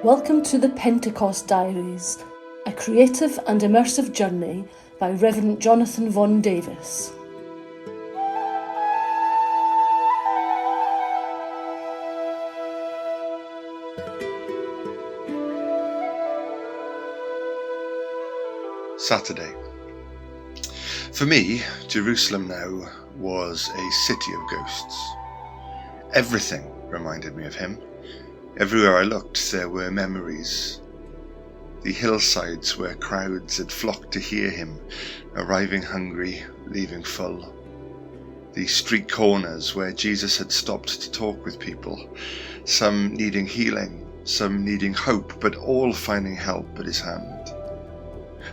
Welcome to the Pentecost Diaries, a creative and immersive journey by Reverend Jonathan Vaughan Davis. Saturday. For me, Jerusalem now was a city of ghosts. Everything reminded me of him. Everywhere I looked, there were memories. The hillsides where crowds had flocked to hear him, arriving hungry, leaving full. The street corners where Jesus had stopped to talk with people, some needing healing, some needing hope, but all finding help at his hand.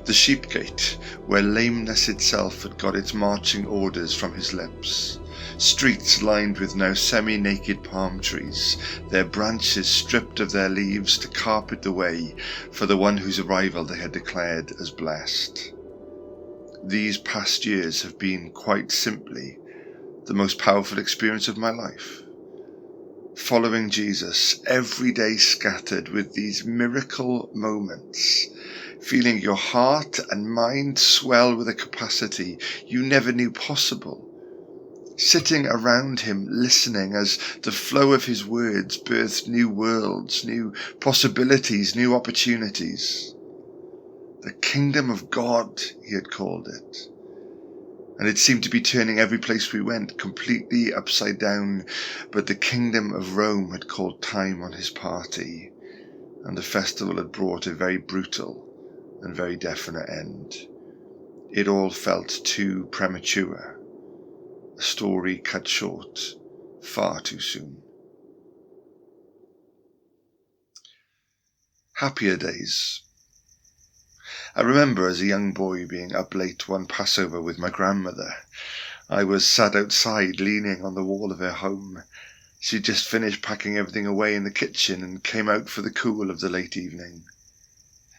The sheep gate, where lameness itself had got its marching orders from his lips. Streets lined with now semi-naked palm trees, their branches stripped of their leaves to carpet the way for the one whose arrival they had declared as blessed. These past years have been, quite simply, the most powerful experience of my life. Following Jesus, every day scattered with these miracle moments, feeling your heart and mind swell with a capacity you never knew possible. Sitting around him, listening as the flow of his words birthed new worlds, new possibilities, new opportunities. The kingdom of God, he had called it. And it seemed to be turning every place we went completely upside down, but the kingdom of Rome had called time on his party, and the festival had brought a very brutal and very definite end. It all felt too premature. A story cut short far too soon. Happier days. I remember as a young boy being up late one Passover with my grandmother. I was sat outside leaning on the wall of her home. She'd just finished packing everything away in the kitchen and came out for the cool of the late evening.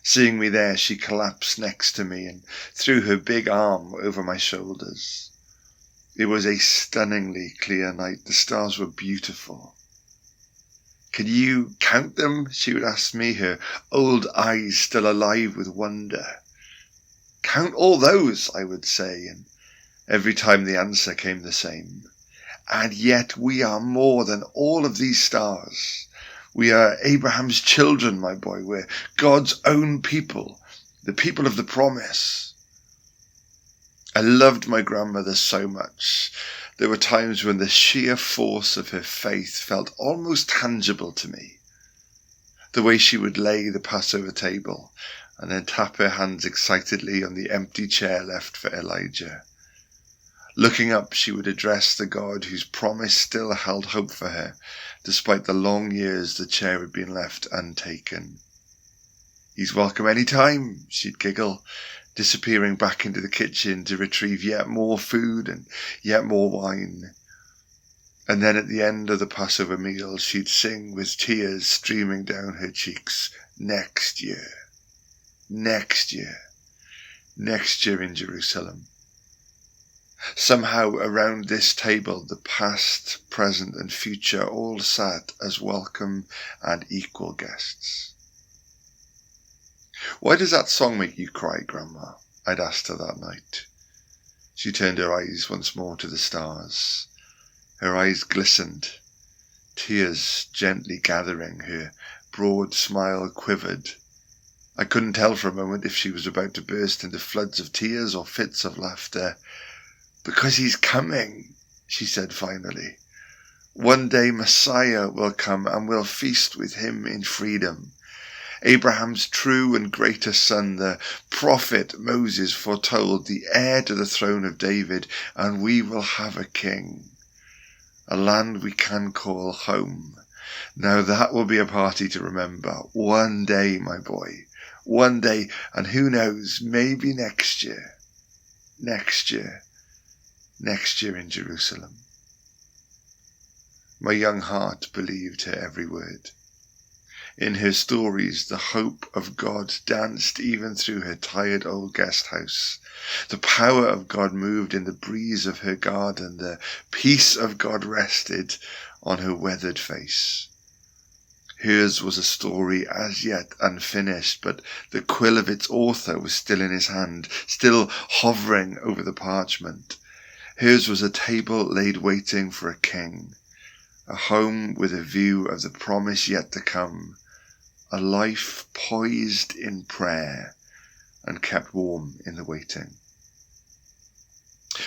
Seeing me there, she collapsed next to me and threw her big arm over my shoulders. It was a stunningly clear night. The stars were beautiful. "Can you count them?" she would ask me, her old eyes still alive with wonder. "Count all those," I would say, and every time the answer came the same. "And yet we are more than all of these stars. We are Abraham's children, my boy. We're God's own people, the people of the promise." I loved my grandmother so much. There were times when the sheer force of her faith felt almost tangible to me. The way she would lay the Passover table and then tap her hands excitedly on the empty chair left for Elijah. Looking up, she would address the God whose promise still held hope for her, despite the long years the chair had been left untaken. "He's welcome any time," she'd giggle, disappearing back into the kitchen to retrieve yet more food and yet more wine. And then at the end of the Passover meal, she'd sing with tears streaming down her cheeks, "Next year, next year, next year in Jerusalem." Somehow around this table, the past, present and future all sat as welcome and equal guests. "Why does that song make you cry, Grandma?" I'd asked her that night. She turned her eyes once more to the stars. Her eyes glistened, tears gently gathering, her broad smile quivered. I couldn't tell for a moment if she was about to burst into floods of tears or fits of laughter. "Because he's coming," she said finally. "One day Messiah will come and we'll feast with him in freedom. Abraham's true and greater son, the prophet Moses foretold, the heir to the throne of David, and we will have a king. A land we can call home. Now that will be a party to remember. One day, my boy, one day, and who knows, maybe next year. Next year. Next year in Jerusalem." My young heart believed her every word. In her stories, the hope of God danced even through her tired old guest house. The power of God moved in the breeze of her garden. The peace of God rested on her weathered face. Hers was a story as yet unfinished, but the quill of its author was still in his hand, still hovering over the parchment. Hers was a table laid waiting for a king, a home with a view of the promise yet to come, a life poised in prayer and kept warm in the waiting.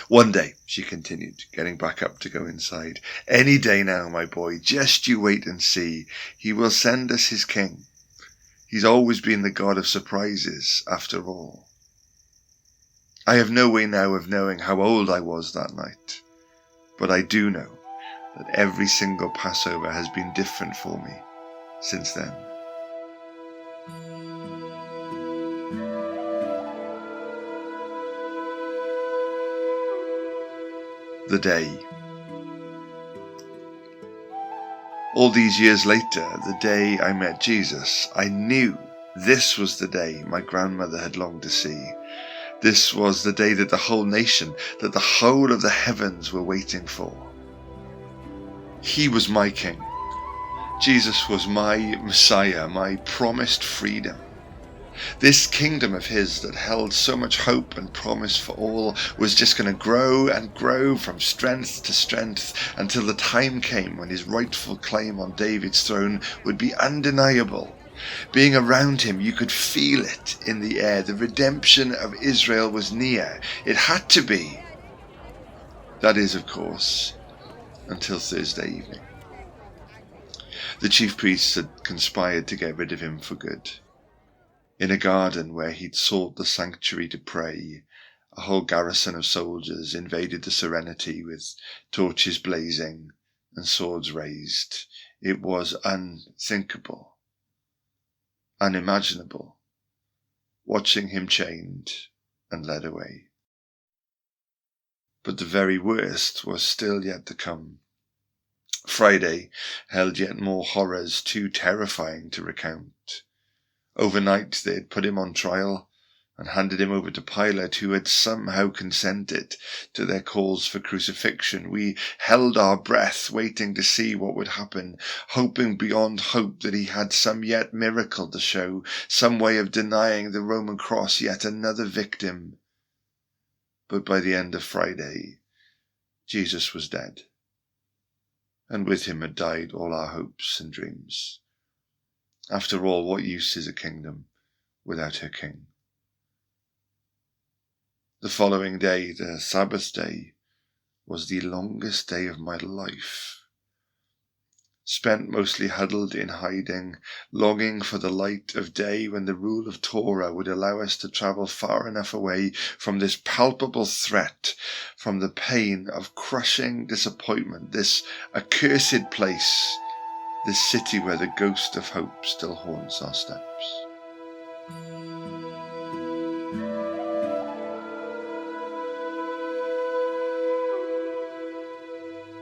One day, she continued, getting back up to go inside, any day now, my boy, just you wait and see. He will send us his king. He's always been the God of surprises, after all. I have no way now of knowing how old I was that night, but I do know that every single Passover has been different for me since then. The day. All these years later, the day I met Jesus, I knew this was the day my grandmother had longed to see. This was the day that the whole nation, that the whole of the heavens were waiting for. He was my king. Jesus was my Messiah, my promised freedom. This kingdom of his that held so much hope and promise for all was just going to grow and grow from strength to strength until the time came when his rightful claim on David's throne would be undeniable. Being around him, you could feel it in the air. The redemption of Israel was near. It had to be. That is, of course, until Thursday evening. The chief priests had conspired to get rid of him for good. In a garden where he'd sought the sanctuary to pray, a whole garrison of soldiers invaded the serenity with torches blazing and swords raised. It was unthinkable, unimaginable, watching him chained and led away. But the very worst was still yet to come. Friday held yet more horrors too terrifying to recount. Overnight they had put him on trial and handed him over to Pilate, who had somehow consented to their calls for crucifixion. We held our breath, waiting to see what would happen, hoping beyond hope that he had some yet miracle to show, some way of denying the Roman cross yet another victim. But by the end of Friday, Jesus was dead, and with him had died all our hopes and dreams. After all, what use is a kingdom without her king? The following day, the Sabbath day, was the longest day of my life. Spent mostly huddled in hiding, longing for the light of day when the rule of Torah would allow us to travel far enough away from this palpable threat, from the pain of crushing disappointment, this accursed place, this city where the ghost of hope still haunts our steps.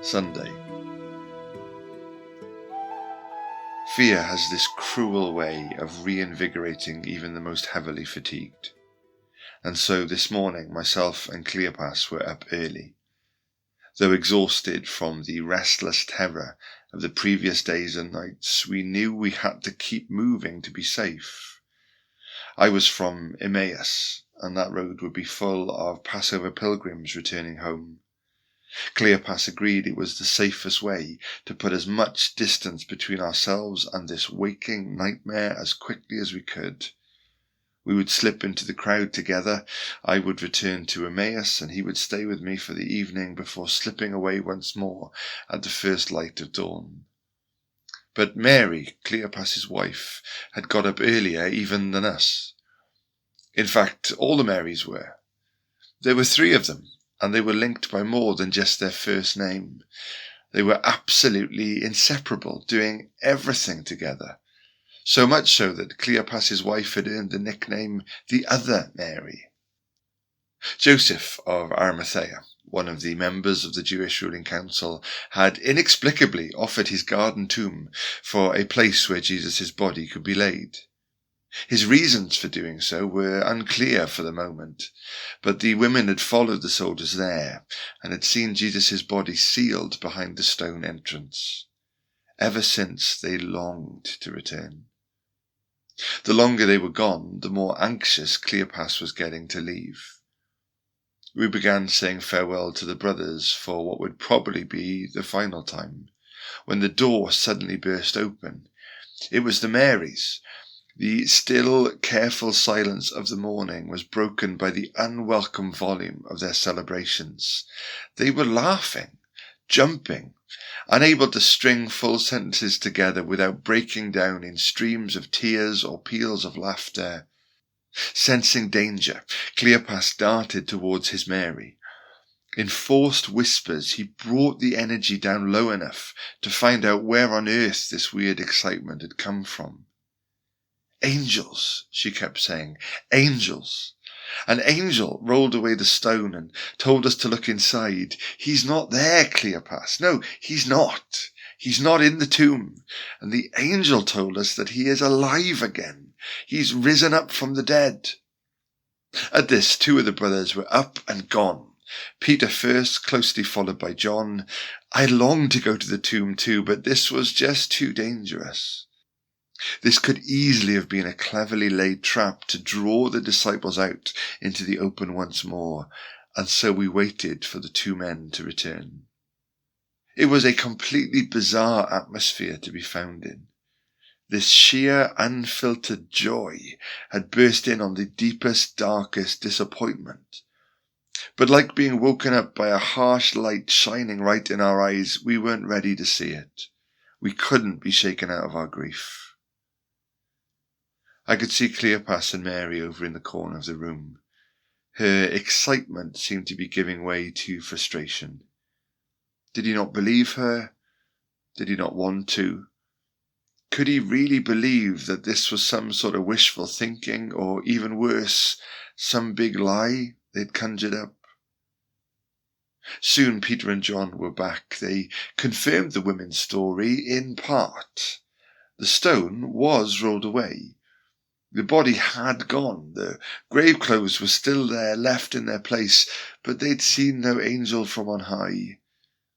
Sunday. Fear has this cruel way of reinvigorating even the most heavily fatigued. And so this morning myself and Cleopas were up early. Though exhausted from the restless terror of the previous days and nights, we knew we had to keep moving to be safe. I was from Emmaus, and that road would be full of Passover pilgrims returning home. Cleopas agreed it was the safest way to put as much distance between ourselves and this waking nightmare as quickly as we could. We would slip into the crowd together. I would return to Emmaus, and he would stay with me for the evening before slipping away once more at the first light of dawn. But Mary, Cleopas's wife, had got up earlier even than us. In fact, all the Marys were. There were 3 of them, and they were linked by more than just their first name. They were absolutely inseparable, doing everything together. So much so that Cleopas's wife had earned the nickname the Other Mary. Joseph of Arimathea, one of the members of the Jewish ruling council, had inexplicably offered his garden tomb for a place where Jesus' body could be laid. His reasons for doing so were unclear for the moment, but the women had followed the soldiers there and had seen Jesus' body sealed behind the stone entrance. Ever since they longed to return. The longer they were gone, the more anxious Cleopas was getting to leave. We began saying farewell to the brothers for what would probably be the final time, when the door suddenly burst open. It was the Marys. The still, careful silence of the morning was broken by the unwelcome volume of their celebrations. They were laughing, jumping, unable to string full sentences together without breaking down in streams of tears or peals of laughter. Sensing danger, Cleopas darted towards his Mary. In forced whispers, he brought the energy down low enough to find out where on earth this weird excitement had come from. "Angels," she kept saying, "angels." An angel rolled away the stone and told us to look inside. "He's not there, Cleopas. No, he's not. He's not in the tomb." And the angel told us that he is alive again. He's risen up from the dead. At this, 2 of the brothers were up and gone. Peter first, closely followed by John. I longed to go to the tomb too, but this was just too dangerous. This could easily have been a cleverly laid trap to draw the disciples out into the open once more, and so we waited for the 2 men to return. It was a completely bizarre atmosphere to be found in. This sheer, unfiltered joy had burst in on the deepest, darkest disappointment. But like being woken up by a harsh light shining right in our eyes, we weren't ready to see it. We couldn't be shaken out of our grief. I could see Cleopas and Mary over in the corner of the room. Her excitement seemed to be giving way to frustration. Did he not believe her? Did he not want to? Could he really believe that this was some sort of wishful thinking, or even worse, some big lie they'd conjured up? Soon Peter and John were back. They confirmed the women's story in part. The stone was rolled away. The body had gone. The grave clothes were still there, left in their place, but they'd seen no angel from on high,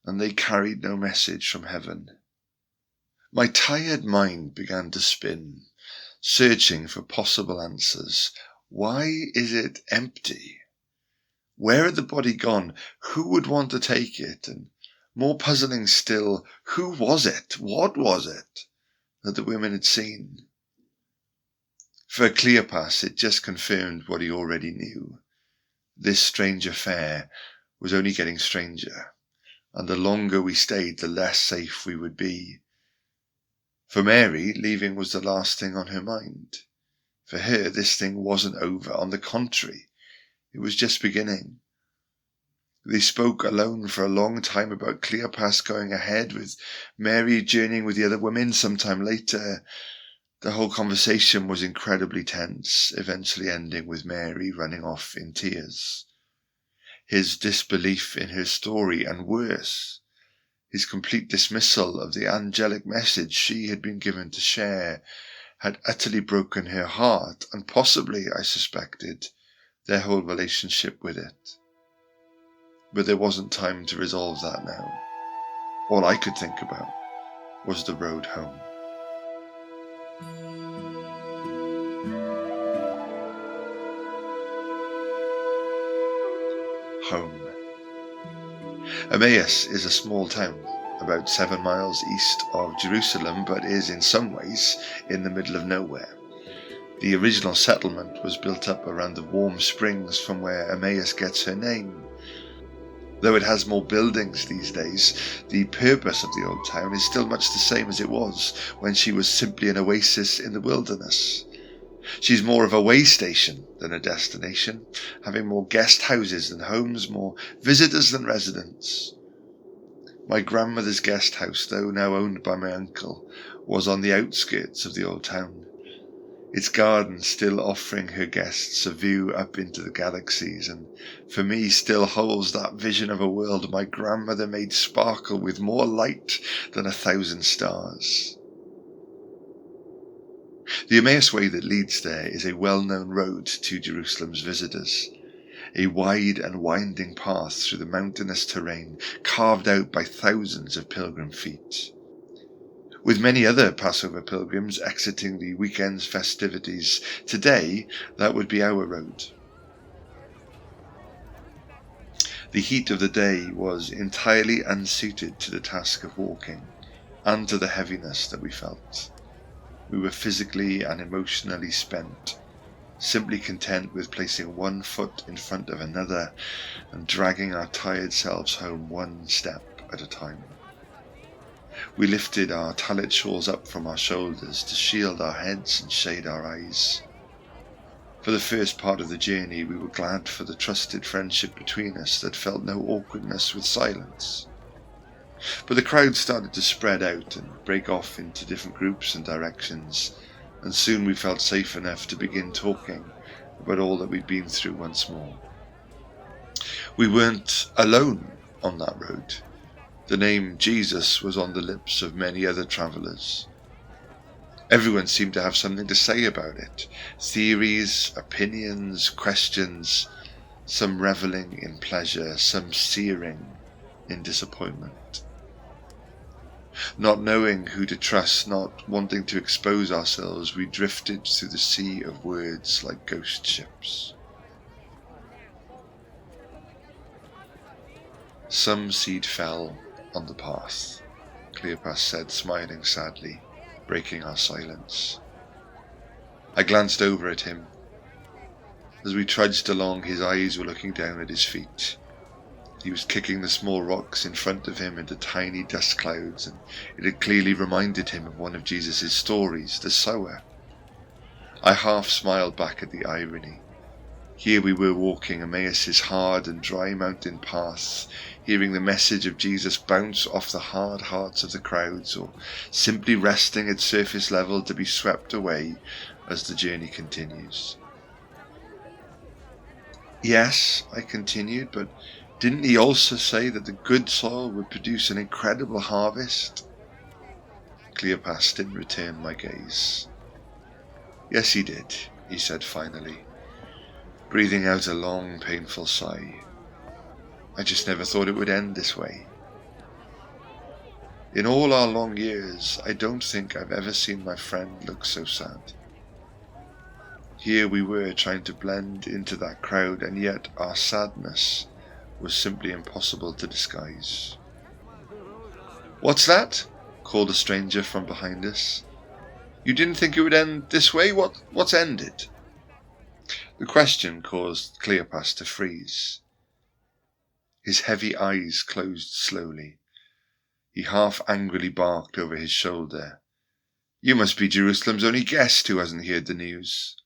and they carried no message from heaven. My tired mind began to spin, searching for possible answers. Why is it empty? Where had the body gone? Who would want to take it? And more puzzling still, who was it? What was it that the women had seen? For Cleopas, it just confirmed what he already knew. This strange affair was only getting stranger, and the longer we stayed, the less safe we would be. For Mary, leaving was the last thing on her mind. For her, this thing wasn't over. On the contrary, it was just beginning. They spoke alone for a long time about Cleopas going ahead, with Mary journeying with the other women sometime later. The whole conversation was incredibly tense, eventually ending with Mary running off in tears. His disbelief in her story, and worse, his complete dismissal of the angelic message she had been given to share, had utterly broken her heart, and possibly, I suspected, their whole relationship with it. But there wasn't time to resolve that now. All I could think about was the road home. Home. Emmaus is a small town, about 7 miles east of Jerusalem, but is in some ways in the middle of nowhere. The original settlement was built up around the warm springs from where Emmaus gets her name. Though it has more buildings these days, the purpose of the old town is still much the same as it was when she was simply an oasis in the wilderness. She's more of a way station than a destination, having more guest houses than homes, more visitors than residents. My grandmother's guest house, though now owned by my uncle, was on the outskirts of the old town, its garden still offering her guests a view up into the galaxies, and for me still holds that vision of a world my grandmother made sparkle with more light than 1,000 stars. The Emmaus Way that leads there is a well-known road to Jerusalem's visitors, a wide and winding path through the mountainous terrain carved out by thousands of pilgrim feet. With many other Passover pilgrims exiting the weekend's festivities, today that would be our road. The heat of the day was entirely unsuited to the task of walking, and to the heaviness that we felt. We were physically and emotionally spent, simply content with placing one foot in front of another and dragging our tired selves home one step at a time. We lifted our tallit shawls up from our shoulders to shield our heads and shade our eyes. For the first part of the journey, we were glad for the trusted friendship between us that felt no awkwardness with silence. But the crowd started to spread out and break off into different groups and directions, and soon we felt safe enough to begin talking about all that we'd been through once more. We weren't alone on that road. The name Jesus was on the lips of many other travellers. Everyone seemed to have something to say about it. Theories, opinions, questions, some revelling in pleasure, some searing in disappointment. Not knowing who to trust, not wanting to expose ourselves, we drifted through the sea of words like ghost ships. Some seed fell on the path, Cleopas said, smiling sadly, breaking our silence. I glanced over at him. As we trudged along, his eyes were looking down at his feet. He was kicking the small rocks in front of him into tiny dust clouds, and it had clearly reminded him of one of Jesus' stories, the sower. I half smiled back at the irony. Here we were walking Emmaus's hard and dry mountain paths, hearing the message of Jesus bounce off the hard hearts of the crowds, or simply resting at surface level to be swept away as the journey continues. Yes, I continued, but didn't he also say that the good soil would produce an incredible harvest? Cleopas didn't return my gaze. Yes, he did, he said finally, breathing out a long, painful sigh. I just never thought it would end this way. In all our long years, I don't think I've ever seen my friend look so sad. Here we were trying to blend into that crowd, and yet our sadness was simply impossible to disguise. "What's that?" called a stranger from behind us. "You didn't think it would end this way? What's ended?" The question caused Cleopas to freeze. His heavy eyes closed slowly. He half angrily barked over his shoulder. "You must be Jerusalem's only guest who hasn't heard the news."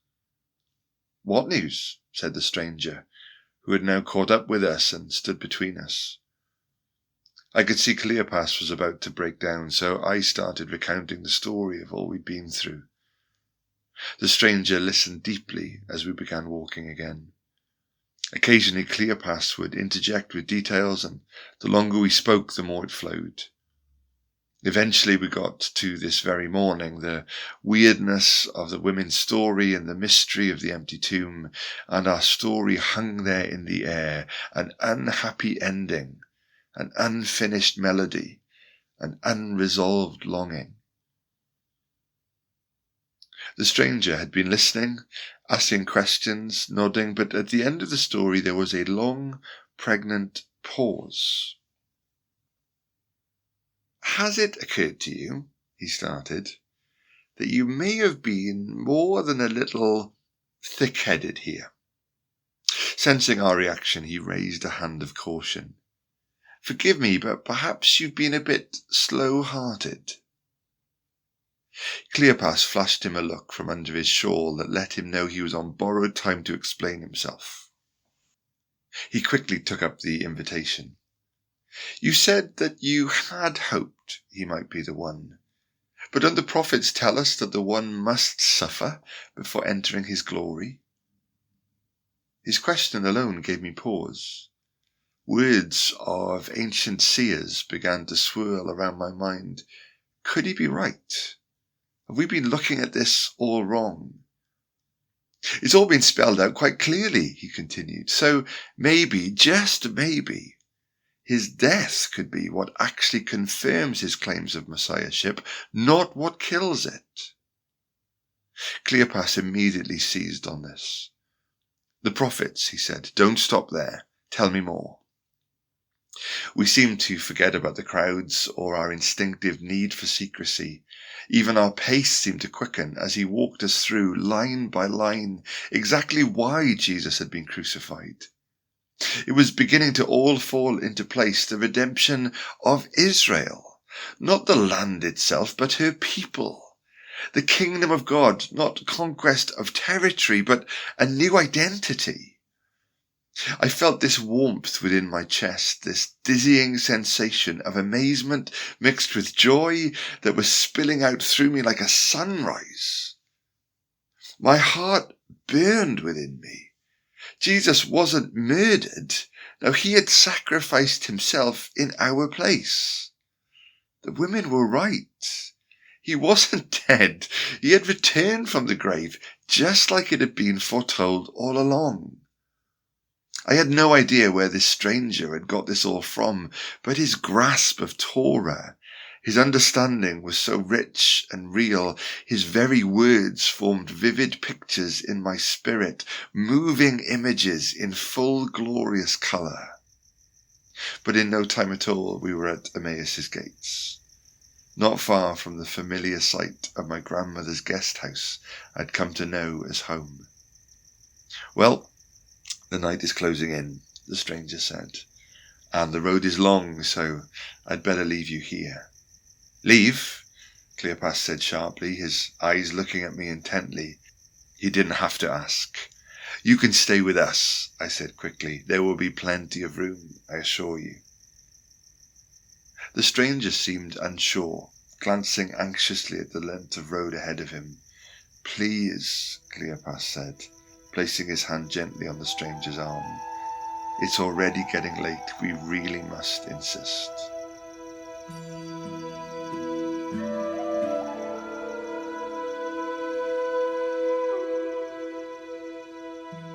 "What news?" said the stranger, who had now caught up with us and stood between us. I could see Cleopas was about to break down, so I started recounting the story of all we'd been through. The stranger listened deeply as we began walking again. Occasionally Cleopas would interject with details, and the longer we spoke, the more it flowed. Eventually we got to this very morning, the weirdness of the women's story and the mystery of the empty tomb, and our story hung there in the air, an unhappy ending, an unfinished melody, an unresolved longing. The stranger had been listening, asking questions, nodding, but at the end of the story there was a long, pregnant pause. "Has it occurred to you," he started, "that you may have been more than a little thick-headed here?" Sensing our reaction, he raised a hand of caution. "Forgive me, but perhaps you've been a bit slow-hearted." Cleopas flashed him a look from under his shawl that let him know he was on borrowed time to explain himself. He quickly took up the invitation. "You said that you had hoped he might be the one. But don't the prophets tell us that the one must suffer before entering his glory?" His question alone gave me pause. Words of ancient seers began to swirl around my mind. Could he be right? Have we been looking at this all wrong? "It's all been spelled out quite clearly," he continued. "So maybe, just maybe, His death could be what actually confirms his claims of messiahship, not what kills it. Cleopas immediately seized on this. "The prophets," he said, "don't stop there. Tell me more." We seemed to forget about the crowds or our instinctive need for secrecy. Even our pace seemed to quicken as he walked us through, line by line, exactly why Jesus had been crucified. It was beginning to all fall into place, the redemption of Israel, not the land itself, but her people. The kingdom of God, not conquest of territory, but a new identity. I felt this warmth within my chest, this dizzying sensation of amazement mixed with joy that was spilling out through me like a sunrise. My heart burned within me. Jesus wasn't murdered. No, he had sacrificed himself in our place. The women were right. He wasn't dead. He had returned from the grave, just like it had been foretold all along. I had no idea where this stranger had got this all from, but his grasp of Torah, his understanding was so rich and real, his very words formed vivid pictures in my spirit, moving images in full glorious colour. But in no time at all we were at Emmaus's gates. Not far from the familiar site of my grandmother's guest house I'd come to know as home. "Well, the night is closing in," the stranger said, "and the road is long, so I'd better leave you here." "Leave?" Cleopas said sharply, his eyes looking at me intently. He didn't have to ask. "You can stay with us," I said quickly. "There will be plenty of room, I assure you." The stranger seemed unsure, glancing anxiously at the length of road ahead of him. "Please," Cleopas said, placing his hand gently on the stranger's arm. "It's already getting late. We really must insist."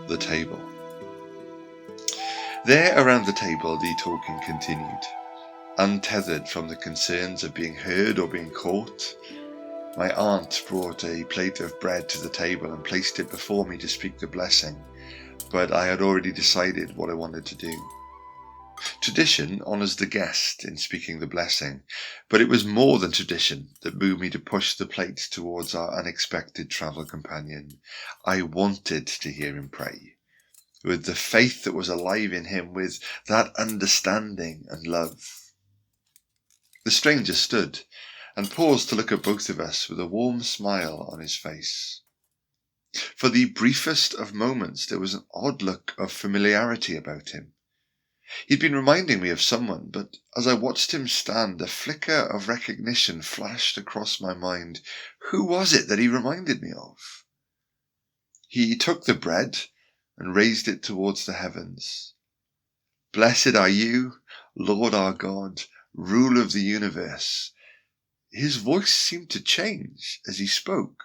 The table. There around the table the talking continued. Untethered from the concerns of being heard or being caught, my aunt brought a plate of bread to the table and placed it before me to speak the blessing, but I had already decided what I wanted to do. Tradition honours the guest in speaking the blessing, but it was more than tradition that moved me to push the plate towards our unexpected travel companion. I wanted to hear him pray, with the faith that was alive in him, with that understanding and love. The stranger stood and paused to look at both of us with a warm smile on his face. For the briefest of moments there was an odd look of familiarity about him. He'd been reminding me of someone, but as I watched him stand, a flicker of recognition flashed across my mind. Who was it that he reminded me of? He took the bread and raised it towards the heavens. "Blessed are you, Lord our God, ruler of the universe." His voice seemed to change as he spoke.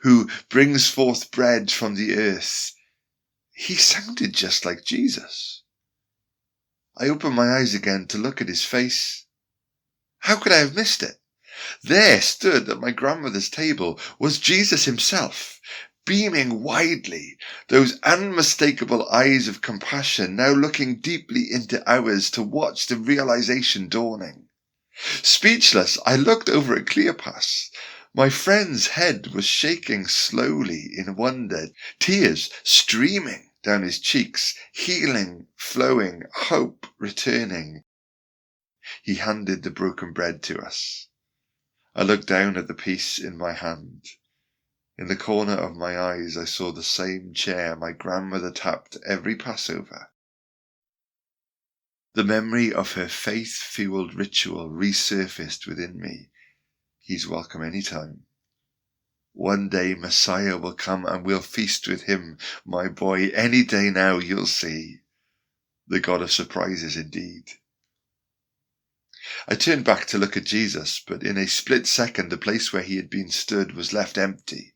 "Who brings forth bread from the earth." He sounded just like Jesus. I opened my eyes again to look at his face. How could I have missed it? There stood at my grandmother's table was Jesus himself, beaming widely, those unmistakable eyes of compassion now looking deeply into ours to watch the realization dawning. Speechless, I looked over at Cleopas. My friend's head was shaking slowly in wonder, tears streaming down his cheeks, healing, flowing, hope returning. He handed the broken bread to us. I looked down at the piece in my hand. In the corner of my eyes I saw the same chair my grandmother tapped every Passover. The memory of her faith-fueled ritual resurfaced within me. He's welcome any time. One day Messiah will come and we'll feast with him, my boy. Any day now, you'll see. The God of surprises indeed. I turned back to look at Jesus, but in a split second the place where he had been stood was left empty.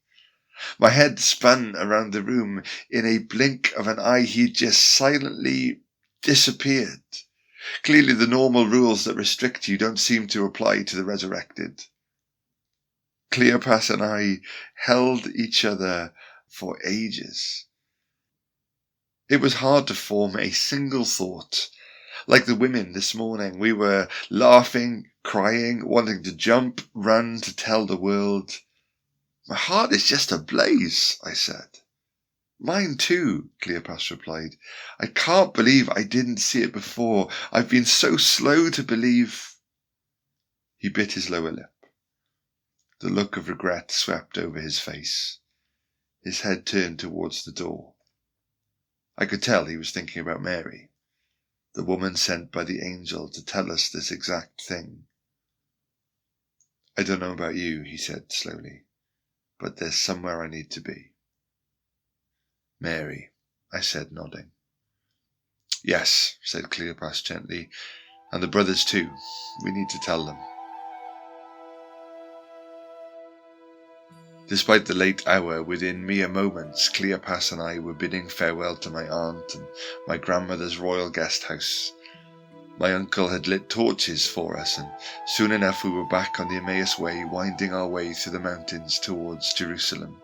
My head spun around the room. In a blink of an eye he just silently disappeared. Clearly the normal rules that restrict you don't seem to apply to the resurrected. Cleopas and I held each other for ages. It was hard to form a single thought. Like the women this morning, we were laughing, crying, wanting to jump, run, to tell the world. My heart is just ablaze, I said. Mine too, Cleopas replied. I can't believe I didn't see it before. I've been so slow to believe. He bit his lower lip. The look of regret swept over his face. His head turned towards the door. I could tell he was thinking about Mary, the woman sent by the angel to tell us this exact thing. I don't know about you, he said slowly, but there's somewhere I need to be. Mary, I said, nodding. Yes, said Cleopas gently, and the brothers too. We need to tell them. Despite the late hour, within mere moments, Cleopas and I were bidding farewell to my aunt and my grandmother's royal guest house. My uncle had lit torches for us, and soon enough we were back on the Emmaus Way, winding our way through the mountains towards Jerusalem.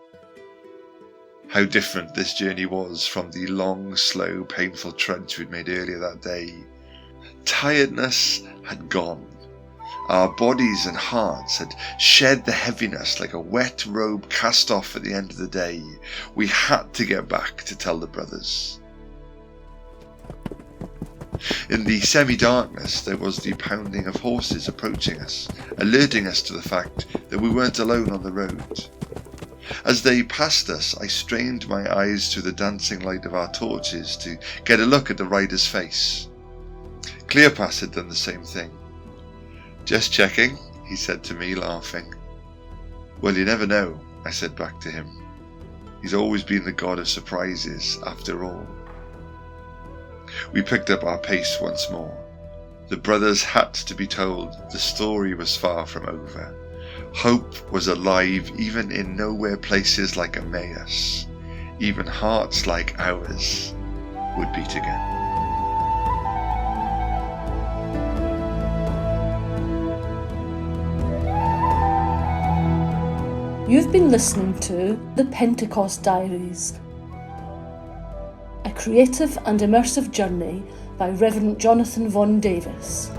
How different this journey was from the long, slow, painful trudge we'd made earlier that day. Tiredness had gone. Our bodies and hearts had shed the heaviness like a wet robe cast off at the end of the day. We had to get back to tell the brothers. In the semi-darkness, there was the pounding of horses approaching us, alerting us to the fact that we weren't alone on the road. As they passed us, I strained my eyes through the dancing light of our torches to get a look at the rider's face. Cleopas had done the same thing. Just checking, he said to me, laughing. Well, you never know, I said back to him. He's always been the god of surprises, after all. We picked up our pace once more. The brothers had to be told the story was far from over. Hope was alive even in nowhere places like Emmaus. Even hearts like ours would beat again. You've been listening to the Pentecost Diaries, a creative and immersive journey by Reverend Jonathan Von Davis.